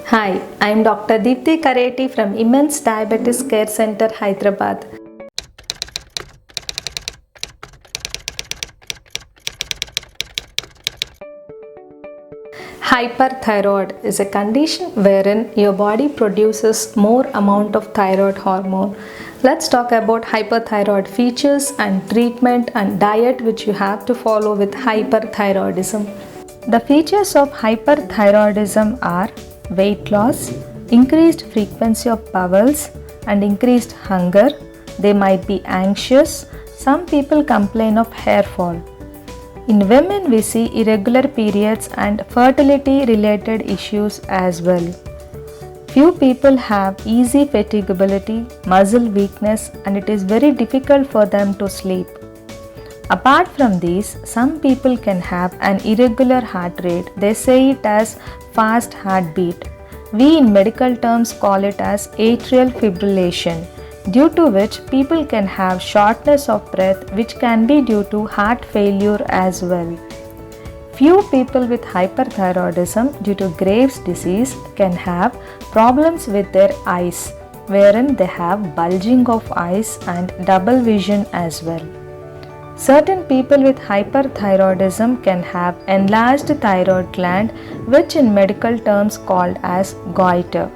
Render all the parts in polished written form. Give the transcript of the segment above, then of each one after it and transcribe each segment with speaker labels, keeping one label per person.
Speaker 1: Hi, I am Dr. Deepthi Kareti from Immense Diabetes Care Center, Hyderabad. Hyperthyroid is a condition wherein your body produces more amount of thyroid hormone. Let's talk about hyperthyroid features and treatment and diet which you have to follow with hyperthyroidism. The features of hyperthyroidism are weight loss, increased frequency of bowels, and increased hunger. They might be anxious. Some people complain of hair fall. In women, we see irregular periods and fertility related issues as well. Few people have easy fatigability, muscle weakness, and it is very difficult for them to sleep. Apart from these, some people can have an irregular heart rate. They say it as fast heartbeat. We in medical terms call it as atrial fibrillation, due to which people can have shortness of breath, which can be due to heart failure as well. Few people with hyperthyroidism due to Graves' disease can have problems with their eyes, wherein they have bulging of eyes and double vision as well. Certain people with hyperthyroidism can have enlarged thyroid gland, which in medical terms called as goiter.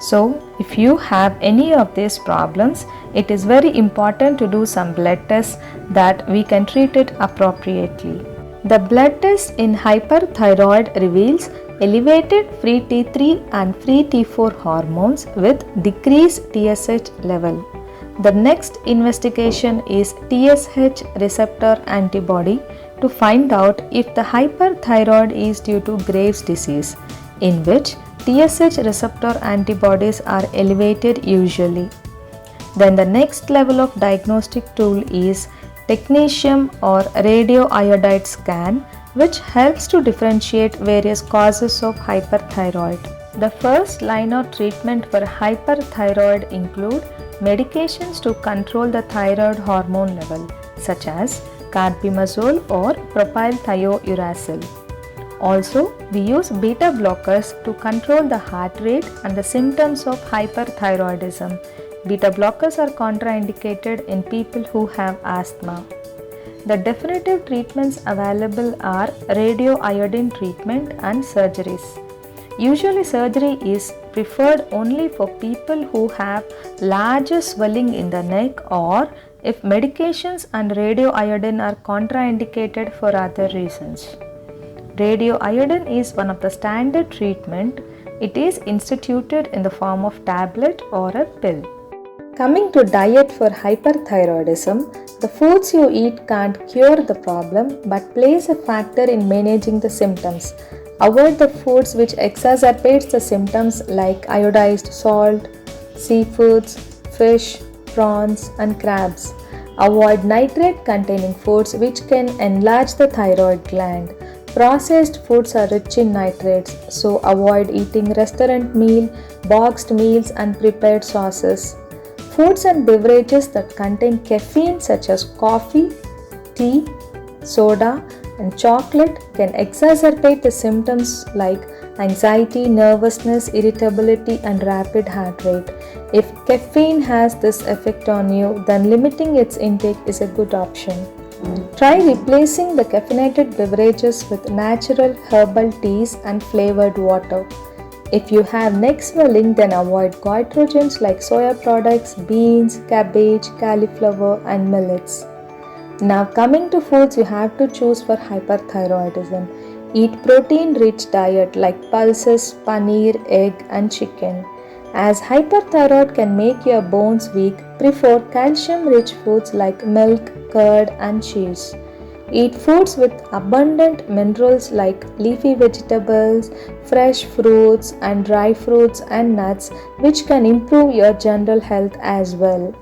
Speaker 1: So, if you have any of these problems, it is very important to do some blood tests that we can treat it appropriately. The blood test in hyperthyroid reveals elevated free T3 and free T4 hormones with decreased TSH level. The next investigation is TSH receptor antibody to find out if the hyperthyroid is due to Graves' disease, in which TSH receptor antibodies are elevated usually. Then the next level of diagnostic tool is technetium or radioiodide scan, which helps to differentiate various causes of hyperthyroid. The first line of treatment for hyperthyroid include medications to control the thyroid hormone level, such as carbimazole or propylthiouracil. Also, we use beta blockers to control the heart rate and the symptoms of hyperthyroidism. Beta blockers are contraindicated in people who have asthma. The definitive treatments available are radioiodine treatment and surgeries. Usually surgery is preferred only for people who have large swelling in the neck or if medications and radioiodine are contraindicated for other reasons. Radioiodine is one of the standard treatment. It is instituted in the form of tablet or a pill. Coming to diet for hyperthyroidism, the foods you eat can't cure the problem but plays a factor in managing the symptoms. Avoid the foods which exacerbates the symptoms like iodized salt, seafoods, fish, prawns and crabs. Avoid nitrate containing foods which can enlarge the thyroid gland. Processed foods are rich in nitrates, so avoid eating restaurant meal, boxed meals and prepared sauces. Foods and beverages that contain caffeine such as coffee, tea, soda and chocolate can exacerbate the symptoms like anxiety, nervousness, irritability and rapid heart rate. If caffeine has this effect on you, then limiting its intake is a good option. Try replacing the caffeinated beverages with natural herbal teas and flavored water. If you have neck swelling, then avoid goitrogens like soya products, beans, cabbage, cauliflower and millets. Now coming to foods you have to choose for hyperthyroidism. Eat protein-rich diet like pulses, paneer, egg and chicken. As hyperthyroid can make your bones weak, prefer calcium-rich foods like milk, curd and cheese. Eat foods with abundant minerals like leafy vegetables, fresh fruits and dry fruits and nuts, which can improve your general health as well.